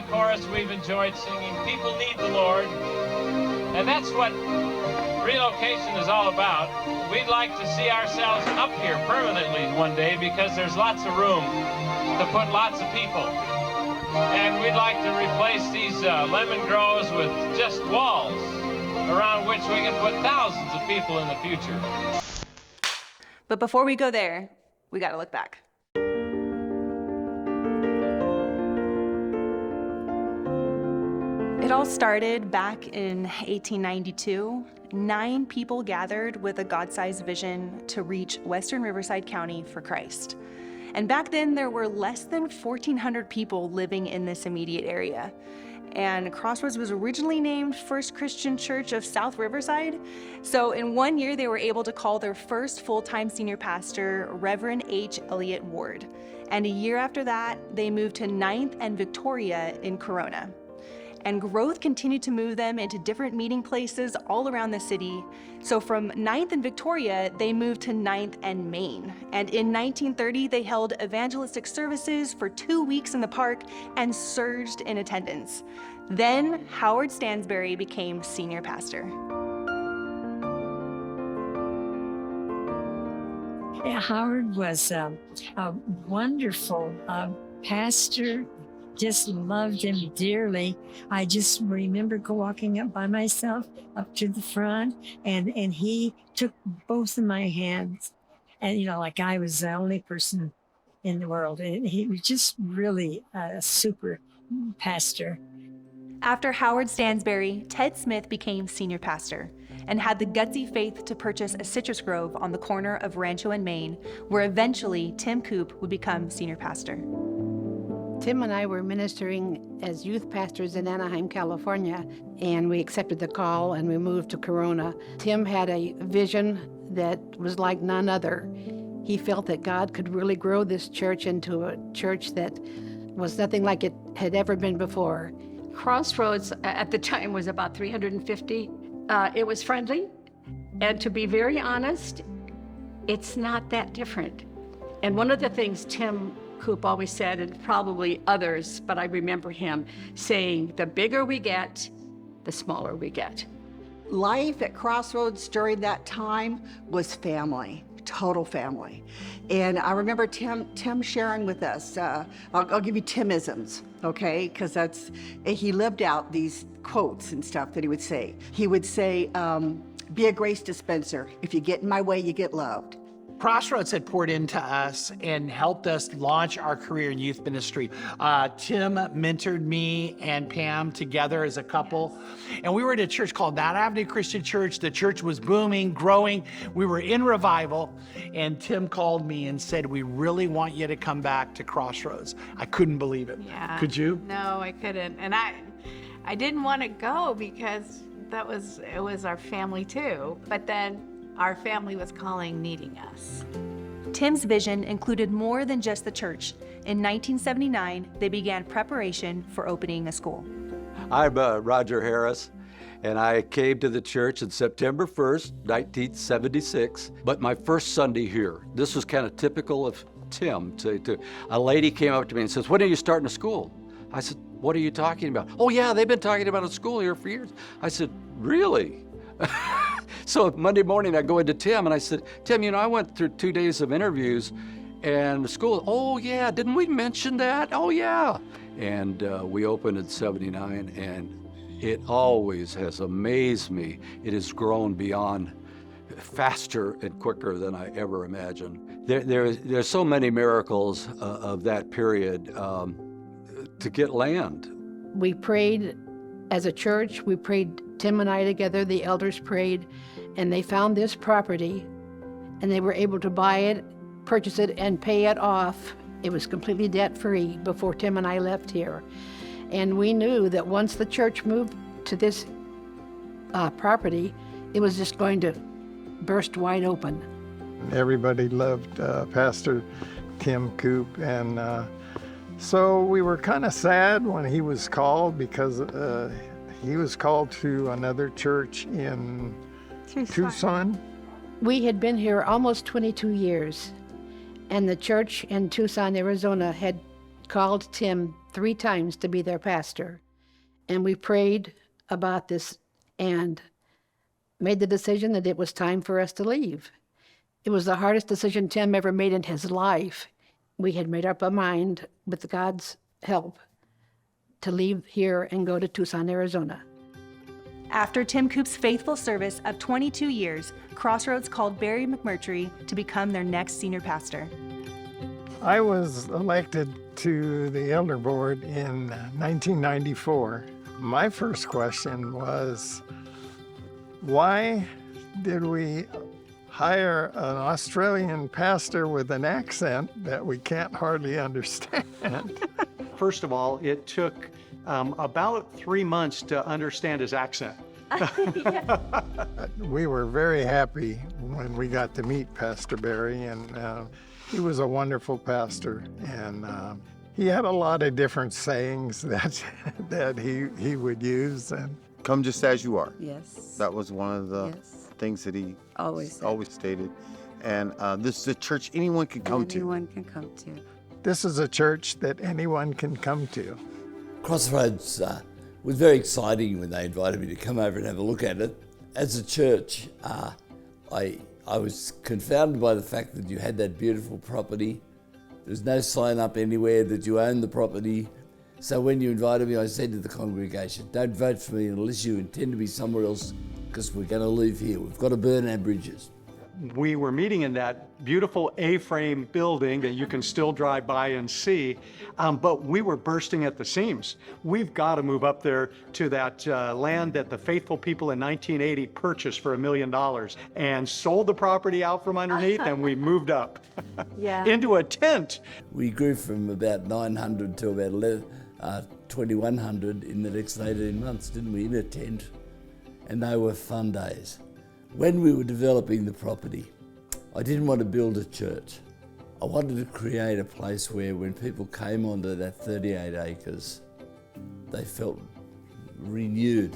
chorus we've enjoyed singing, people need the Lord. And that's what relocation is all about. We'd like to see ourselves up here permanently one day because there's lots of room to put lots of people. And we'd like to replace these lemon groves with just walls around which we can put thousands of people in the future. But before we go there, we got to look back. It all started back in 1892. 9 people gathered with a God-sized vision to reach Western Riverside County for Christ. And back then, there were less than 1,400 people living in this immediate area. And Crossroads was originally named First Christian Church of South Riverside. So in 1 year, they were able to call their first full-time senior pastor, Reverend H. Elliott Ward. And a year after that, they moved to 9th and Victoria in Corona. And growth continued to move them into different meeting places all around the city. So from 9th and Victoria, they moved to 9th and Main. And in 1930, they held evangelistic services for 2 weeks in the park and surged in attendance. Then Howard Stansberry became senior pastor. Yeah, Howard was a wonderful pastor. Just loved him dearly. I just remember walking up by myself up to the front, and he took both of my hands, and like I was the only person in the world. And he was just really a super pastor. After Howard Stansberry, Ted Smith became senior pastor and had the gutsy faith to purchase a citrus grove on the corner of Rancho and Main, where eventually Tim Coop would become senior pastor. Tim and I were ministering as youth pastors in Anaheim, California, and we accepted the call and we moved to Corona. Tim had a vision that was like none other. He felt that God could really grow this church into a church that was nothing like it had ever been before. Crossroads at the time was about 350. It was friendly, and to be very honest, it's not that different. And one of the things Tim Coop always said, and probably others, but I remember him saying, the bigger we get, the smaller we get. Life at Crossroads during that time was family, total family. And I remember Tim sharing with us, I'll give you Timisms, okay? Because he lived out these quotes and stuff that he would say. He would say, be a grace dispenser. If you get in my way, you get loved. Crossroads had poured into us and helped us launch our career in youth ministry. Tim mentored me and Pam together as a couple. And we were at a church called Mount Avenue Christian Church. The church was booming, growing. We were in revival. And Tim called me and said, we really want you to come back to Crossroads. I couldn't believe it. Yeah. Could you? No, I couldn't. And I didn't want to go because it was our family too. But then our family was calling, needing us. Tim's vision included more than just the church. In 1979, they began preparation for opening a school. I'm Roger Harris, and I came to the church on September 1st, 1976. But my first Sunday here, this was kind of typical of Tim. A lady came up to me and says, when are you starting a school? I said, what are you talking about? Oh yeah, they've been talking about a school here for years. I said, really? So Monday morning I go into Tim and I said, Tim, I went through 2 days of interviews and the school, oh yeah, didn't we mention that? Oh yeah. And we opened in 79 and it always has amazed me. It has grown beyond faster and quicker than I ever imagined. There's so many miracles of that period to get land. We prayed as a church. We prayed, Tim and I together, the elders prayed, and they found this property, and they were able to buy it, purchase it, and pay it off. It was completely debt-free before Tim and I left here. And we knew that once the church moved to this property, it was just going to burst wide open. Everybody loved Pastor Tim Coop, and so we were kind of sad when he was called, because he was called to another church in Tucson. We had been here almost 22 years, and the church in Tucson, Arizona had called Tim 3 times to be their pastor. And we prayed about this and made the decision that it was time for us to leave. It was the hardest decision Tim ever made in his life. We had made up our mind, with God's help, to leave here and go to Tucson, Arizona. After Tim Coop's faithful service of 22 years, Crossroads called Barry McMurtry to become their next senior pastor. I was elected to the elder board in 1994. My first question was, why did we hire an Australian pastor with an accent that we can't hardly understand? First of all, it took about 3 months to understand his accent. We were very happy when we got to meet Pastor Barry, and he was a wonderful pastor, and he had a lot of different sayings that he would use. And come just as you are. Yes. That was one of the things that he always stated. And this is a church anyone can come to. Anyone can come to. This is a church that anyone can come to. Crossroads was very exciting when they invited me to come over and have a look at it. As a church, I was confounded by the fact that you had that beautiful property. There's no sign up anywhere that you own the property. So when you invited me, I said to the congregation, don't vote for me unless you intend to be somewhere else, because we're going to leave here. We've got to burn our bridges. We were meeting in that beautiful A-frame building that you can still drive by and see, but we were bursting at the seams. We've got to move up there to that land that the faithful people in 1980 purchased for $1 million and sold the property out from underneath, and we moved up into a tent. We grew from about 900 to about 2,100 in the next 18 months, didn't we, in a tent? And they were fun days. When we were developing the property, I didn't want to build a church. I wanted to create a place where when people came onto that 38 acres, they felt renewed.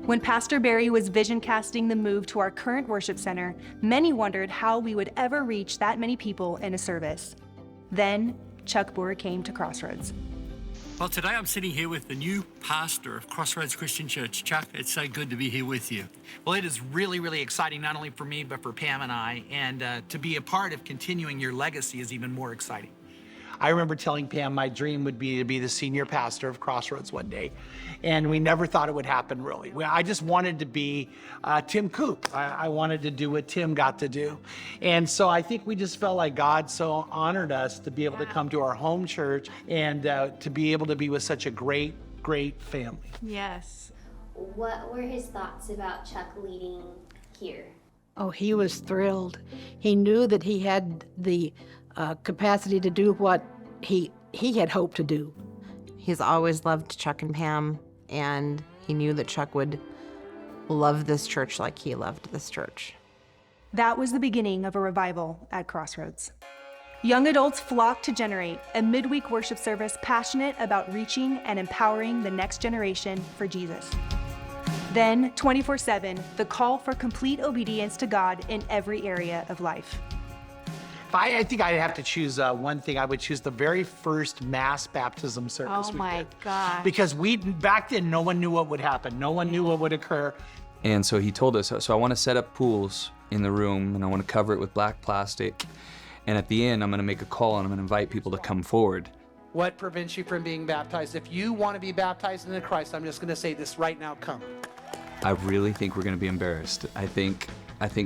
When Pastor Barry was vision casting the move to our current worship center, many wondered how we would ever reach that many people in a service. Then, Chuck Boer came to Crossroads. Well, today I'm sitting here with the new pastor of Crossroads Christian Church. Chuck, it's so good to be here with you. Well, it is really, really exciting, not only for me, but for Pam and I. And to be a part of continuing your legacy is even more exciting. I remember telling Pam my dream would be to be the senior pastor of Crossroads one day. And we never thought it would happen, really. I just wanted to be Tim Coop. I wanted to do what Tim got to do. And so I think we just felt like God so honored us to be able to come to our home church and to be able to be with such a great, great family. Yes. What were his thoughts about Chuck leading here? Oh, he was thrilled. He knew that he had the capacity to do what he had hoped to do. He's always loved Chuck and Pam, and he knew that Chuck would love this church like he loved this church. That was the beginning of a revival at Crossroads. Young adults flocked to Generate, a midweek worship service passionate about reaching and empowering the next generation for Jesus. Then, 24/7, the call for complete obedience to God in every area of life. I think I'd have to choose one thing. I would choose the very first mass baptism service. Oh my gosh. Because back then, no one knew what would happen. No one knew what would occur. And so he told us, so I want to set up pools in the room and I want to cover it with black plastic. And at the end, I'm going to make a call and I'm going to invite people to come forward. What prevents you from being baptized? If you want to be baptized into Christ, I'm just going to say this right now, come. I really think we're going to be embarrassed. I think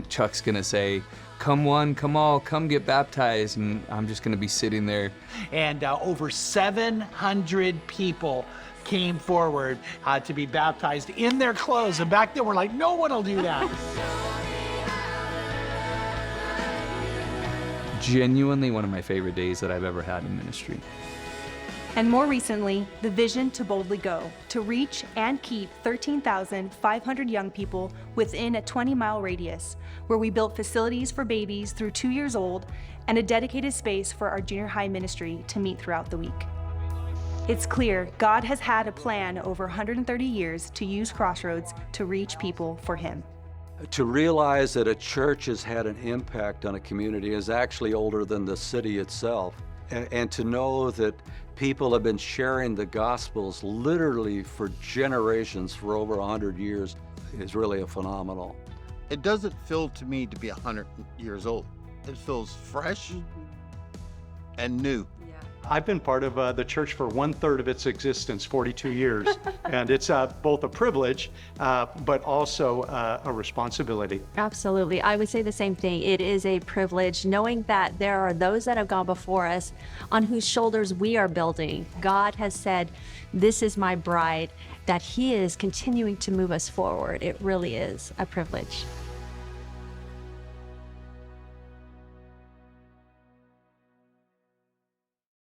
Chuck's going to say, come one, come all, come get baptized. And I'm just going to be sitting there. And over 700 people came forward to be baptized in their clothes. And back then we're like, no one will do that. Genuinely one of my favorite days that I've ever had in ministry. And more recently, the vision to boldly go, to reach and keep 13,500 young people within a 20-mile radius, where we built facilities for babies through 2 years old and a dedicated space for our junior high ministry to meet throughout the week. It's clear God has had a plan over 130 years to use Crossroads to reach people for Him. To realize that a church has had an impact on a community is actually older than the city itself. and to know that people have been sharing the Gospels literally for generations, for over 100 years, is really a phenomenal. It doesn't feel to me to be 100 years old. It feels fresh and new. I've been part of the church for 1/3 of its existence, 42 years, and it's both a privilege, but also a responsibility. Absolutely. I would say the same thing. It is a privilege knowing that there are those that have gone before us on whose shoulders we are building. God has said, "This is my bride," that He is continuing to move us forward. It really is a privilege.